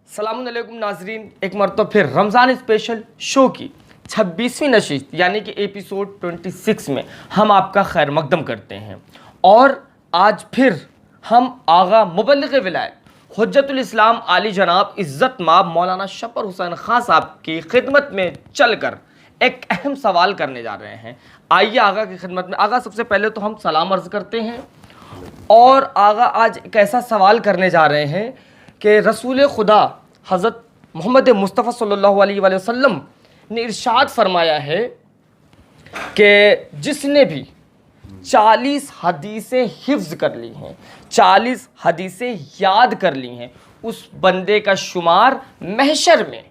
السلام علیکم ناظرین، ایک مرتبہ پھر رمضان اسپیشل شو کی 26ویں نشست یعنی کہ ایپیسوڈ 26 میں ہم آپ کا خیر مقدم کرتے ہیں، اور آج پھر ہم آغا مبلغ ولایت حجت الاسلام عالی جناب عزت مآب مولانا شپر حسین خان صاحب کی خدمت میں چل کر ایک اہم سوال کرنے جا رہے ہیں۔ آئیے آغا کی خدمت میں۔ آغا سب سے پہلے تو ہم سلام عرض کرتے ہیں، اور آغا آج ایک ایسا سوال کرنے جا رہے ہیں کہ رسول خدا حضرت محمد مصطفیٰ صلی اللہ علیہ وآلہ وسلم نے ارشاد فرمایا ہے کہ جس نے بھی 40 حدیثیں حفظ کر لی ہیں، 40 حدیثیں یاد کر لی ہیں، اس بندے کا شمار محشر میں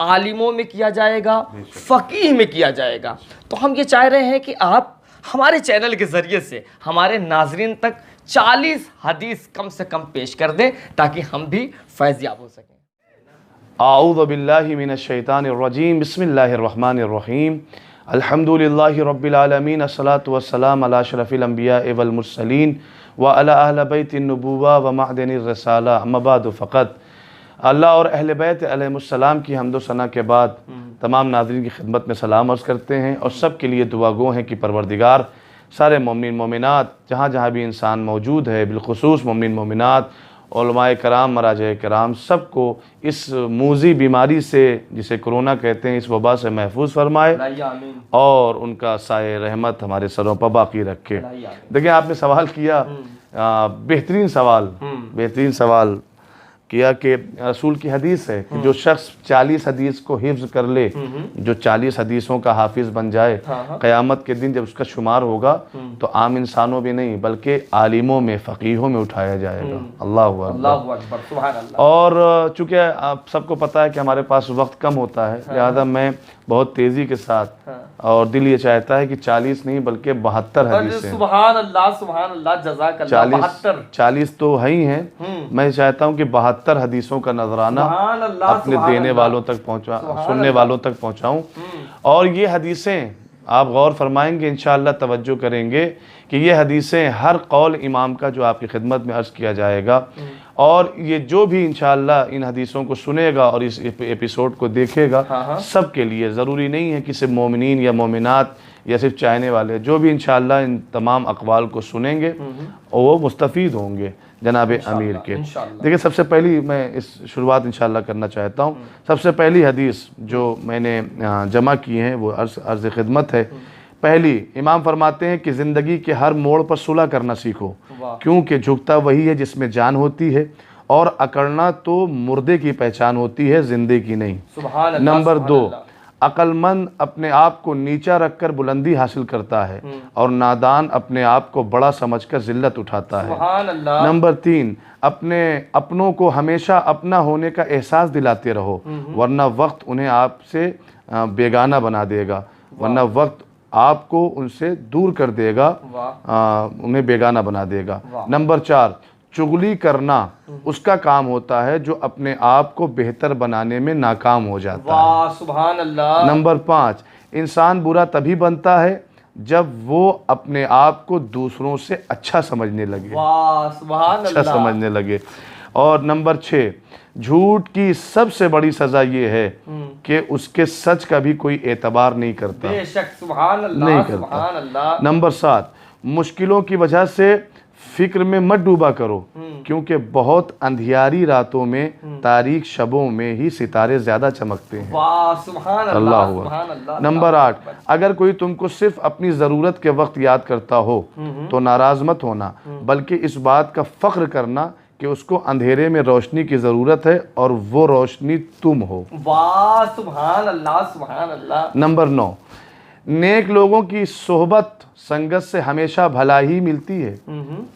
عالموں میں کیا جائے گا، فقیہ میں کیا جائے گا۔ تو ہم یہ چاہ رہے ہیں کہ آپ ہمارے چینل کے ذریعے سے ہمارے ناظرین تک 40 حدیث کم سے کم پیش کر دیں تاکہ ہم بھی فیض یاب ہو سکیں۔ اعوذ باللہ من الشیطان الرجیم، بسم اللہ الرحمن الرحیم، الحمدللہ رب العالمین، الصلاۃ والسلام علی اشرف الانبیاء والمرسلین وعلی اہل بیت النبوہ ومعدن الرسالہ، اما بعد فقط۔ اللہ اور اہل بیت علیہ السلام کی حمد و ثنا کے بعد تمام ناظرین کی خدمت میں سلام عرض کرتے ہیں، اور سب کے لیے دعا گو ہیں کہ پروردگار سارے مومنین مومنات جہاں جہاں بھی انسان موجود ہے، بالخصوص مومنین مومنات، علماء کرام، مراجع کرام، سب کو اس موذی بیماری سے جسے کرونا کہتے ہیں، اس وبا سے محفوظ فرمائے اور ان کا سایہ رحمت ہمارے سروں پر باقی رکھے۔ دیکھیں، آپ نے سوال کیا، بہترین سوال کیا کہ رسول کی حدیث ہے کہ جو شخص 40 حدیث کو حفظ کر لے، جو 40 حدیثوں کا حافظ بن جائے، قیامت کے دن جب اس کا شمار ہوگا تو عام انسانوں میں نہیں بلکہ عالموں میں، فقیہوں میں اٹھایا جائے گا۔ اللہ اکبر، سبحان اللہ۔ اور چونکہ آپ سب کو پتہ ہے کہ ہمارے پاس وقت کم ہوتا ہے، لہذا میں بہت تیزی کے ساتھ، اور دل یہ چاہتا ہے کہ 40 نہیں بلکہ 72 حدیثیں۔ سبحان اللہ، سبحان اللہ، جزاک اللہ۔ 40 تو ہے ہی ہیں، میں چاہتا ہوں کہ 72 حدیثوں کا نذرانہ اپنے دینے والوں تک سننے والوں تک پہنچاؤں۔ اور یہ حدیثیں آپ غور فرمائیں گے، انشاءاللہ توجہ کریں گے کہ یہ حدیثیں ہر قول امام کا جو آپ کی خدمت میں عرض کیا جائے گا، اور یہ جو بھی انشاءاللہ ان حدیثوں کو سنے گا اور اس ایپیسوڈ کو دیکھے گا، سب کے لیے ضروری نہیں ہے کہ صرف مومنین یا مومنات یا صرف چاہنے والے، جو بھی انشاءاللہ ان تمام اقوال کو سنیں گے وہ مستفید ہوں گے جناب امیر کے۔ دیکھیں، سب سے پہلی میں اس شروعات انشاءاللہ کرنا چاہتا ہوں۔ سب سے پہلی حدیث جو میں نے جمع کی ہیں وہ عرض خدمت ہے۔ پہلی، امام فرماتے ہیں کہ زندگی کے ہر موڑ پر صلح کرنا سیکھو، کیونکہ جھکتا وہی ہے جس میں جان ہوتی ہے، اور اکڑنا تو مردے کی پہچان ہوتی ہے، زندے کی نہیں۔ نمبر 2، عقل مند اپنے آپ کو نیچا رکھ کر بلندی حاصل کرتا ہے، اور نادان اپنے آپ کو بڑا سمجھ کر ذلت اٹھاتا ہے۔ نمبر 3، اپنوں کو ہمیشہ اپنا ہونے کا احساس دلاتے رہو، ورنہ وقت انہیں آپ سے بیگانہ بنا دے گا، ورنہ وقت آپ کو ان سے دور کر دے گا، انہیں بیگانہ بنا دے گا۔ نمبر 4، چغلی کرنا اس کا کام ہوتا ہے جو اپنے آپ کو بہتر بنانے میں ناکام ہو جاتا ہے۔ سبحان اللہ۔ نمبر 5، انسان برا تبھی بنتا ہے جب وہ اپنے آپ کو دوسروں سے اچھا سمجھنے لگے، اچھا سمجھنے لگے۔ اور نمبر 6، جھوٹ کی سب سے بڑی سزا یہ ہے کہ اس کے سچ کا بھی کوئی اعتبار نہیں کرتا، بے شک، سبحان اللہ، نہیں کرتا۔ سبحان اللہ۔ نمبر 7، مشکلوں کی وجہ سے فکر میں مت ڈوبا کرو، کیونکہ بہت اندھیاری راتوں میں، تاریک شبوں میں ہی ستارے زیادہ چمکتے ہیں۔ سبحان اللہ، سبحان اللہ۔ نمبر 8، اگر کوئی تم کو صرف اپنی ضرورت کے وقت یاد کرتا ہو تو ناراض مت ہونا، بلکہ اس بات کا فخر کرنا کہ اس کو اندھیرے میں روشنی کی ضرورت ہے اور وہ روشنی تم ہو۔ سبحان اللہ، سبحان اللہ۔ نمبر 9، نیک لوگوں کی صحبت سنگت سے ہمیشہ بھلائی ملتی ہے،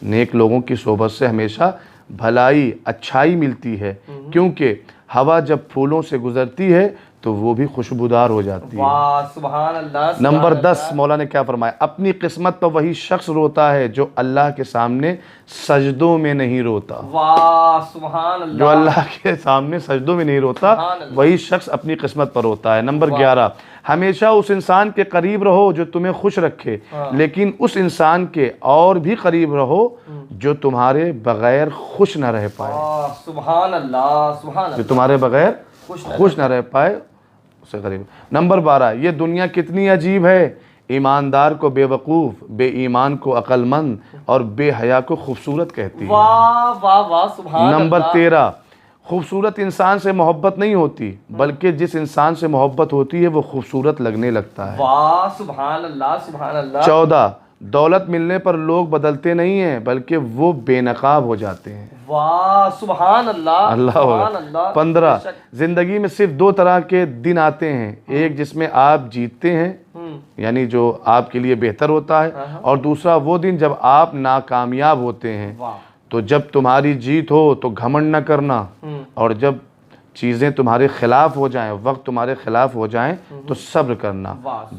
نیک لوگوں کی صحبت سے ہمیشہ بھلائی، اچھائی ملتی ہے، کیونکہ ہوا جب پھولوں سے گزرتی ہے تو وہ بھی خوشبودار ہو جاتی ہے۔ واہ سبحان اللہ۔ نمبر 10 مولا نے کیا فرمایا؟ اپنی قسمت پر وہی شخص روتا ہے جو اللہ کے سامنے سجدوں میں نہیں روتا۔ واہ سبحان اللہ۔ جو اللہ کے سامنے سجدوں میں نہیں روتا وہی شخص اپنی قسمت پر روتا ہے۔ نمبر 11 ہمیشہ اس انسان کے قریب رہو جو تمہیں خوش رکھے، لیکن اس انسان کے اور بھی قریب رہو جو تمہارے بغیر خوش نہ رہ پائے۔ سبحان اللہ سبحان جو اللہ۔ تمہارے بغیر خوش نہ رہ پائے اسے قریب۔ نمبر 12 یہ دنیا کتنی عجیب ہے، ایماندار کو بے وقوف، بے ایمان کو عقل مند اور بے حیا کو خوبصورت کہتی ہے۔ واہ واہ واہ سبحان اللہ۔ نمبر 13 خوبصورت انسان سے محبت نہیں ہوتی بلکہ جس انسان سے محبت ہوتی ہے وہ خوبصورت لگنے لگتا ہے۔ واہ سبحان اللہ سبحان اللہ۔ 14 دولت ملنے پر لوگ بدلتے نہیں ہیں بلکہ وہ بے نقاب ہو جاتے ہیں۔ واہ سبحان اللہ اللہ سبحان اللہ۔ 15 زندگی میں صرف 2 طرح کے دن آتے ہیں، ایک جس میں آپ جیتتے ہیں یعنی جو آپ کے لیے بہتر ہوتا ہے، اور دوسرا وہ دن جب آپ ناکامیاب ہوتے ہیں۔ تو جب تمہاری جیت ہو تو گھمنڈ نہ کرنا، اور جب چیزیں تمہارے خلاف ہو جائیں، وقت تمہارے خلاف ہو جائیں تو صبر کرنا۔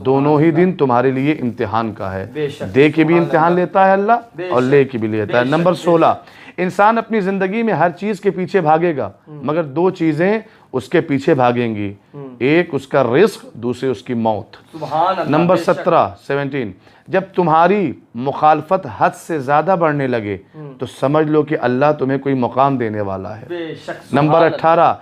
دونوں ہی دن تمہارے لیے امتحان کا ہے، دے کے بھی امتحان لیتا ہے اللہ اور لے کے بھی لیتا ہے۔ نمبر 16 انسان اپنی زندگی میں ہر چیز کے پیچھے بھاگے گا مگر 2 چیزیں اس کے پیچھے بھاگیں گی، ایک اس کا رزق، دوسری اس کی موت۔ نمبر 17 جب تمہاری مخالفت حد سے زیادہ بڑھنے لگے تو سمجھ لو کہ اللہ تمہیں کوئی مقام دینے والا ہے۔ نمبر 18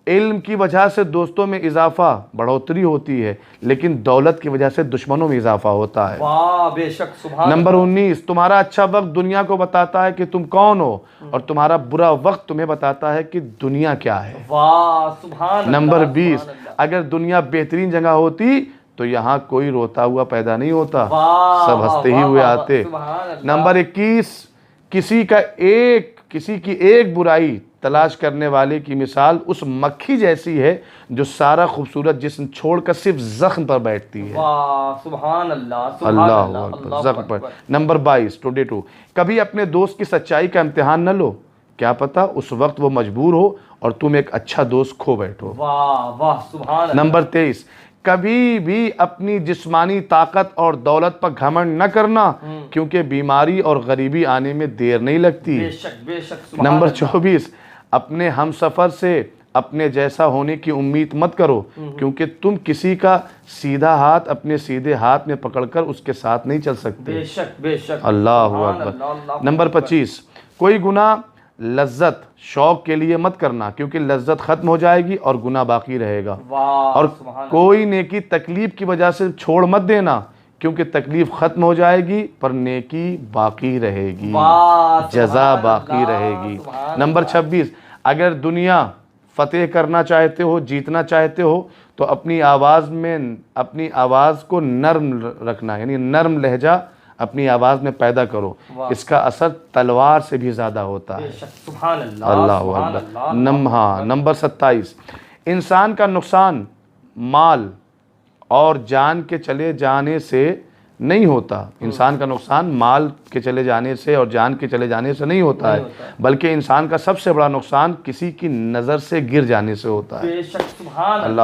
علم کی وجہ سے دوستوں میں اضافہ بڑھوتری ہوتی ہے لیکن دولت کی وجہ سے دشمنوں میں اضافہ ہوتا ہے۔ واہ بے شک سبحان۔ نمبر 19 تمہارا اچھا وقت دنیا کو بتاتا ہے کہ تم کون ہو، اور تمہارا برا وقت تمہیں بتاتا ہے کہ دنیا کیا ہے۔ واہ سبحان۔ نمبر 20 اگر دنیا بہترین جگہ ہوتی تو یہاں کوئی روتا ہوا پیدا نہیں ہوتا، سب ہنستے ہی ہوئے آتے۔ نمبر 21 کسی کی ایک برائی تلاش کرنے والے کی مثال اس مکھی جیسی ہے جو سارا خوبصورت جسم چھوڑ کر صرف زخم پر بیٹھتی ہے۔ واہ سبحان اللہ اللہ اکبر، زخم پر۔ نمبر 22 کبھی اپنے دوست کی سچائی کا امتحان نہ لو، کیا پتا اس وقت وہ مجبور ہو اور تم ایک اچھا دوست کھو بیٹھو۔ واہ واہ سبحان اللہ۔ نمبر 23 کبھی بھی اپنی جسمانی طاقت اور دولت پر گھمنڈ نہ کرنا کیونکہ بیماری اور غریبی آنے میں دیر نہیں لگتی۔ بے شک بے شک سبحان۔ نمبر 24 اپنے ہم سفر سے اپنے جیسا ہونے کی امید مت کرو کیونکہ تم کسی کا سیدھا ہاتھ اپنے سیدھے ہاتھ میں پکڑ کر اس کے ساتھ نہیں چل سکتے۔ بے شک بے شک اللہ اکبر۔ نمبر 25 کوئی گناہ لذت شوق کے لیے مت کرنا کیونکہ لذت ختم ہو جائے گی اور گناہ باقی رہے گا، اور کوئی نیکی تکلیف کی وجہ سے چھوڑ مت دینا کیونکہ تکلیف ختم ہو جائے گی پر نیکی باقی رہے گی، جزا باقی رہے گی۔ نمبر 26 اگر دنیا فتح کرنا چاہتے ہو، جیتنا چاہتے ہو تو اپنی آواز کو نرم رکھنا، یعنی نرم لہجہ اپنی آواز میں پیدا کرو، اس کا اثر تلوار سے بھی زیادہ ہوتا ہے۔ سبحان اللہ اللہ اکبر۔ نمبر 27 انسان کا نقصان مال اور جان کے چلے جانے سے نہیں ہوتا، انسان کا نقصان مال کے چلے جانے سے اور جان کے چلے جانے سے نہیں ہوتا ہے بلکہ انسان کا سب سے بڑا نقصان کسی کی نظر سے گر جانے سے ہوتا ہے۔ بے شک سبحان اللہ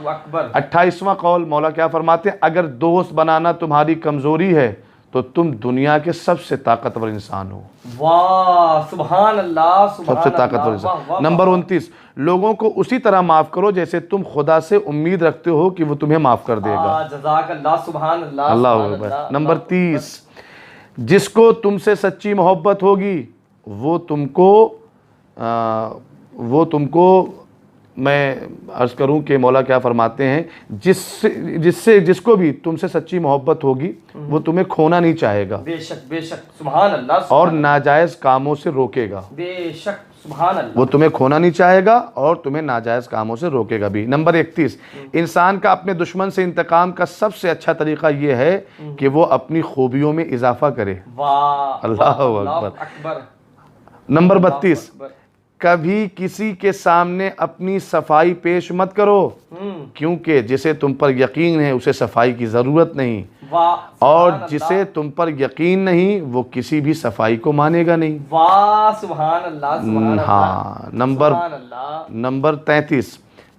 اکبر۔ 28واں قول مولا کیا فرماتے ہیں؟ اگر دوست بنانا تمہاری کمزوری ہے تو تم دنیا کے سب سے طاقتور انسان ہو۔ واہ سبحان اللہ سب سے طاقتور انسان۔ نمبر 29 لوگوں کو اسی طرح معاف کرو جیسے تم خدا سے امید رکھتے ہو کہ وہ تمہیں معاف کر دے گا۔ جزاک اللہ سبحان اللہ اللہ اکبر۔ نمبر 30 جس کو تم سے سچی محبت ہوگی وہ تم کو میں عرض کروں کہ مولا کیا فرماتے ہیں، جس کو بھی تم سے سچی محبت ہوگی وہ تمہیں کھونا نہیں چاہے گا، بے شک بے شک سبحان اللہ، اور ناجائز کاموں سے روکے گا۔ بے شک سبحان اللہ، وہ تمہیں کھونا نہیں چاہے گا اور تمہیں ناجائز کاموں سے روکے گا بھی۔ نمبر 31 انسان کا اپنے دشمن سے انتقام کا سب سے اچھا طریقہ یہ ہے کہ وہ اپنی خوبیوں میں اضافہ کرے۔ واہ اللہ اکبر۔ نمبر 32 کبھی کسی کے سامنے اپنی صفائی پیش مت کرو کیونکہ جسے تم پر یقین ہے اسے صفائی کی ضرورت نہیں، اور جسے تم پر یقین نہیں وہ کسی بھی صفائی کو مانے گا نہیں۔ واہ سبحان اللہ سبحان اللہ۔ ہاں۔ نمبر 33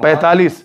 45,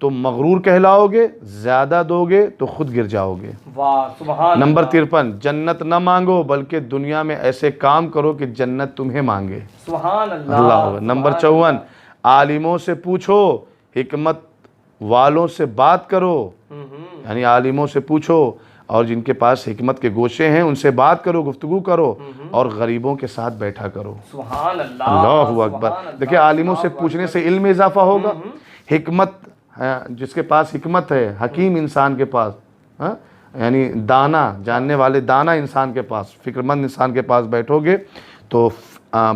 تو مغرور کہلاؤ گے، زیادہ دو گے تو خود گر جاؤ گے۔ واہ سبحان نمبر 53 جنت نہ مانگو بلکہ دنیا میں ایسے کام کرو کہ جنت تمہیں مانگے۔ سبحان اللہ۔ اللہ۔ نمبر 54 عالموں سے پوچھو، حکمت والوں سے بات کرو، یعنی عالموں سے پوچھو اور جن کے پاس حکمت کے گوشے ہیں ان سے بات کرو، گفتگو کرو، اور غریبوں کے ساتھ بیٹھا کرو۔ سبحان اللہ۔ اللہ اکبر۔ دیکھیں عالموں سے پوچھنے سے علم میں اضافہ ہوگا، حکمت جس کے پاس حکمت ہے، حکیم انسان کے پاس، یعنی دانا، جاننے والے دانا انسان کے پاس، فکر مند انسان کے پاس بیٹھو گے تو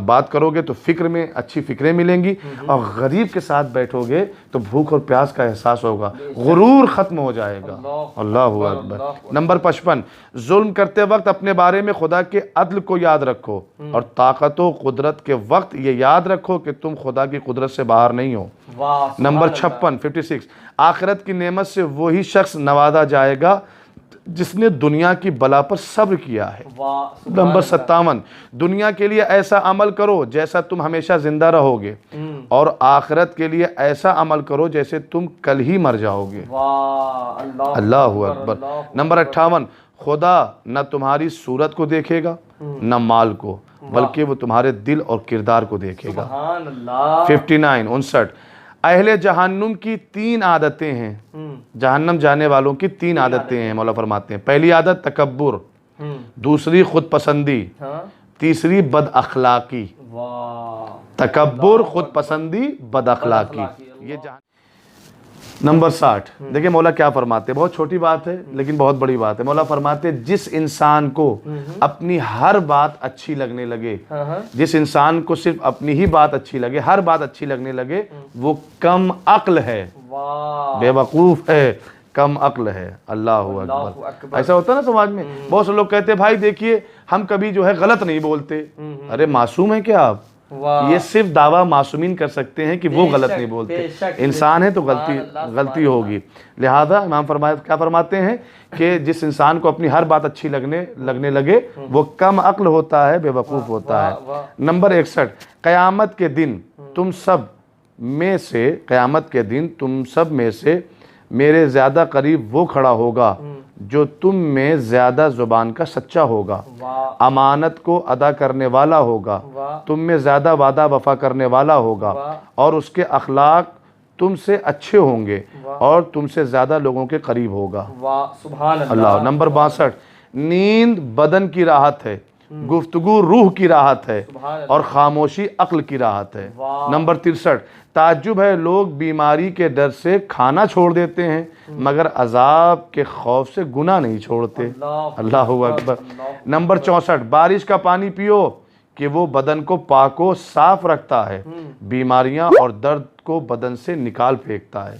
بات کرو گے تو فکر میں اچھی فکریں ملیں گی، اور غریب کے ساتھ بیٹھو گے تو بھوک اور پیاس کا احساس ہوگا، غرور ختم ہو جائے گا۔ اللہ اکبر۔ نمبر 55 ظلم کرتے وقت اپنے بارے میں خدا کے عدل کو یاد رکھو، اور طاقت و قدرت کے وقت یہ یاد رکھو کہ تم خدا کی قدرت سے باہر نہیں ہو۔ نمبر 56 آخرت کی نعمت سے وہی شخص نوازا جائے گا جس نے دنیا کی بلا پر صبر کیا ہے۔ نمبر 57 دنیا کے لیے ایسا عمل کرو جیسا تم ہمیشہ زندہ رہو گے، اور آخرت کے لیے ایسا عمل کرو جیسے تم کل ہی مر جاؤ گے۔ اللہ اکبر۔ نمبر 58 خدا نہ تمہاری صورت کو دیکھے گا نہ مال کو، بلکہ وہ تمہارے دل اور کردار کو دیکھے گا۔ 59 اہل جہنم کی 3 عادتیں ہیں، جہنم جانے والوں کی 3 عادتیں ہیں، مولا فرماتے ہیں۔ پہلی عادت تکبر، دوسری خود پسندی، تیسری بد اخلاقی۔ تکبر، خود پسندی، بد اخلاقی، یہ نمبر 60 دیکھیں مولا کیا فرماتے ہیں، بہت چھوٹی بات ہے لیکن بہت بڑی بات ہے۔ مولا فرماتے ہیں جس انسان کو اپنی ہر بات اچھی لگنے لگے، جس انسان کو صرف اپنی ہی بات اچھی لگے، ہر بات اچھی لگنے لگے، وہ کم عقل ہے، بے وقوف ہے، کم عقل ہے۔ اللہ اکبر۔ ایسا ہوتا ہے نا سماج میں، بہت سے لوگ کہتے ہیں بھائی دیکھیے ہم کبھی جو ہے غلط نہیں بولتے۔ ارے معصوم ہیں کیا آپ؟ یہ صرف دعویٰ معصومین کر سکتے ہیں کہ وہ غلط نہیں بولتے، انسان ہے تو غلطی ہوگی۔ لہذا امام کیا فرماتے ہیں کہ جس انسان کو اپنی ہر بات اچھی لگنے لگے وہ کم عقل ہوتا ہے، بے وقوف ہوتا ہے۔ نمبر 61 قیامت کے دن تم سب میں سے میرے زیادہ قریب وہ کھڑا ہوگا جو تم میں زیادہ زبان کا سچا ہوگا، امانت کو ادا کرنے والا ہوگا، تم میں زیادہ وعدہ وفا کرنے والا ہوگا، اور اس کے اخلاق تم سے اچھے ہوں گے اور تم سے زیادہ لوگوں کے قریب ہوگا۔ اللہ۔ نمبر 62 نیند بدن کی راحت ہے، گفتگو روح کی راحت ہے، اور خاموشی عقل کی راحت ہے۔ نمبر 63 تعجب ہے لوگ بیماری کے ڈر سے کھانا چھوڑ دیتے ہیں مگر عذاب کے خوف سے گناہ نہیں چھوڑتے۔ اللہ اکبر۔ نمبر 64 بارش کا پانی پیو کہ وہ بدن کو پاک و صاف رکھتا ہے، بیماریاں اور درد کو بدن سے نکال پھینکتا ہے۔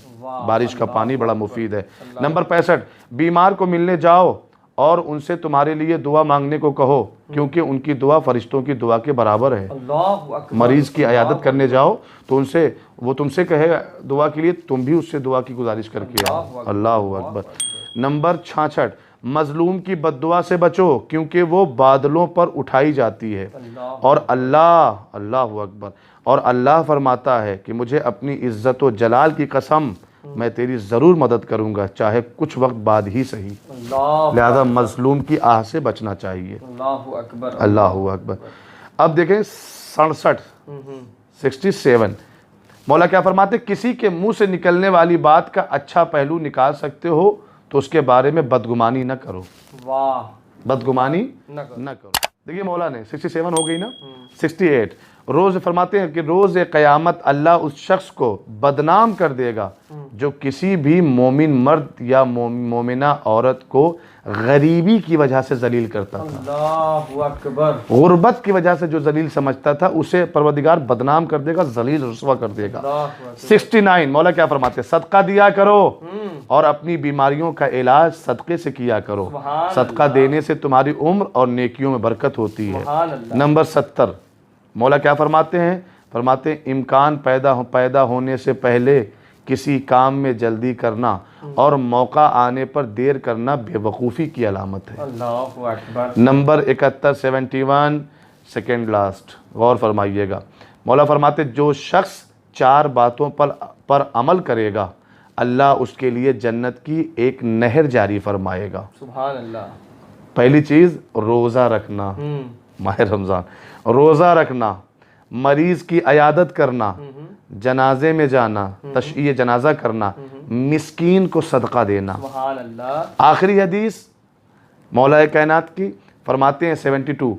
بارش کا پانی بڑا مفید ہے۔ نمبر 65 بیمار کو ملنے جاؤ اور ان سے تمہارے لیے دعا مانگنے کو کہو کیونکہ ان کی دعا فرشتوں کی دعا کے برابر ہے۔ مریض کی عیادت کرنے جاؤ تو وہ تم سے کہے دعا کے لیے، تم بھی اس سے دعا کی گزارش کر کے آؤ۔ اللہ اکبر۔ نمبر 66 مظلوم کی بد دعا سے بچو کیونکہ وہ بادلوں پر اٹھائی جاتی ہے، اور اللہ اکبر، اور اللہ فرماتا ہے کہ مجھے اپنی عزت و جلال کی قسم میں تیری ضرور مدد کروں گا چاہے کچھ وقت بعد ہی صحیح۔ لہذا مظلوم کی آہ سے بچنا چاہیے۔ اللہ اکبر۔ اب دیکھیں 67 مولا کیا فرماتے کسی کے منہ سے نکلنے والی بات کا اچھا پہلو نکال سکتے ہو تو اس کے بارے میں بدگمانی نہ کرو۔ بدگمانی نہ کرو۔ دیکھیے مولا نے 67 ہو گئی نا، 68 روز فرماتے ہیں کہ روز قیامت اللہ اس شخص کو بدنام کر دے گا جو کسی بھی مومن مرد یا مومنہ عورت کو غریبی کی وجہ سے ذلیل کرتا تھا۔ اللہ اکبر۔ غربت کی وجہ سے جو ذلیل سمجھتا تھا اسے پروردگار بدنام کر دے گا، ذلیل رسوا کر دے گا۔ 69 مولا کیا فرماتے ہیں صدقہ دیا کرو اور اپنی بیماریوں کا علاج صدقے سے کیا کرو، صدقہ دینے سے تمہاری عمر اور نیکیوں میں برکت ہوتی ہے۔ نمبر 70 مولا کیا فرماتے ہیں امکان پیدا ہونے سے پہلے کسی کام میں جلدی کرنا اور موقع آنے پر دیر کرنا بے وقوفی کی علامت ہے۔ اللہ اکبر۔ نمبر 71 سیکنڈ لاسٹ غور فرمائیے گا، مولا فرماتے جو شخص 4 باتوں پر عمل کرے گا اللہ اس کے لیے جنت کی ایک نہر جاری فرمائے گا۔ سبحان اللہ۔ پہلی چیز روزہ رکھنا، ماہ رمضان، روزہ رکھنا، مریض کی عیادت کرنا، جنازے میں جانا، تشییع جنازہ کرنا، مسکین کو صدقہ دینا۔ سبحان اللہ۔ آخری حدیث مولا کائنات کی فرماتے ہیں 72،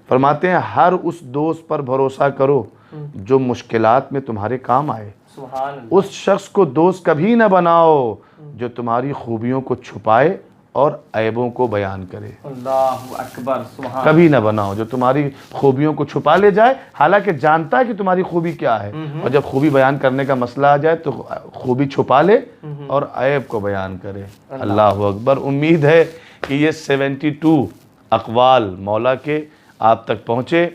فرماتے ہیں ہر اس دوست پر بھروسہ کرو جو مشکلات میں تمہارے کام آئے، سبحان اللہ۔ اس شخص کو دوست کبھی نہ بناؤ جو تمہاری خوبیوں کو چھپائے اور عیبوں کو بیان کرے۔ اللہ اکبر، سبحان۔ کبھی نہ بناؤ جو تمہاری خوبیوں کو چھپا لے جائے، حالانکہ جانتا ہے کہ تمہاری خوبی کیا ہے، اور جب خوبی بیان کرنے کا مسئلہ آ جائے تو خوبی چھپا لے اور عیب کو بیان کرے۔ اللہ اکبر۔ امید ہے کہ یہ 72 اقوال مولا کے آپ تک پہنچے،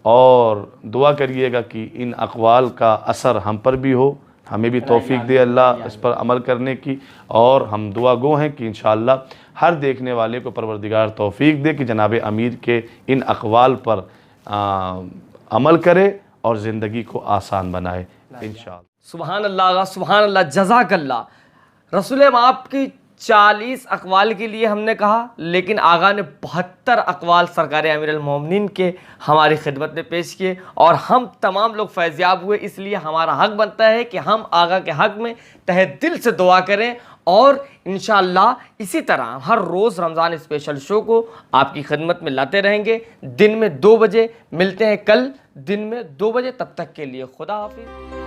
اور دعا کریے گا کہ ان اقوال کا اثر ہم پر بھی ہو، ہمیں بھی توفیق دے اللہ اس پر عمل کرنے کی، اور ہم دعا گو ہیں کہ انشاءاللہ ہر دیکھنے والے کو پروردگار توفیق دے کہ جناب امیر کے ان اقوال پر عمل کرے اور زندگی کو آسان بنائے انشاءاللہ۔ سبحان اللہ آغا، سبحان اللہ، جزاک اللہ۔ رسول آپ کی 40 اقوال کے لیے ہم نے کہا، لیکن آغا نے 72 اقوال سرکار امیر المومنین کے ہماری خدمت میں پیش کیے، اور ہم تمام لوگ فیضیاب ہوئے۔ اس لیے ہمارا حق بنتا ہے کہ ہم آغا کے حق میں تہہ دل سے دعا کریں، اور انشاءاللہ اسی طرح ہر روز رمضان اسپیشل شو کو آپ کی خدمت میں لاتے رہیں گے۔ دن میں 2 بجے ملتے ہیں، کل دن میں 2 بجے، تب تک کے لیے خدا حافظ۔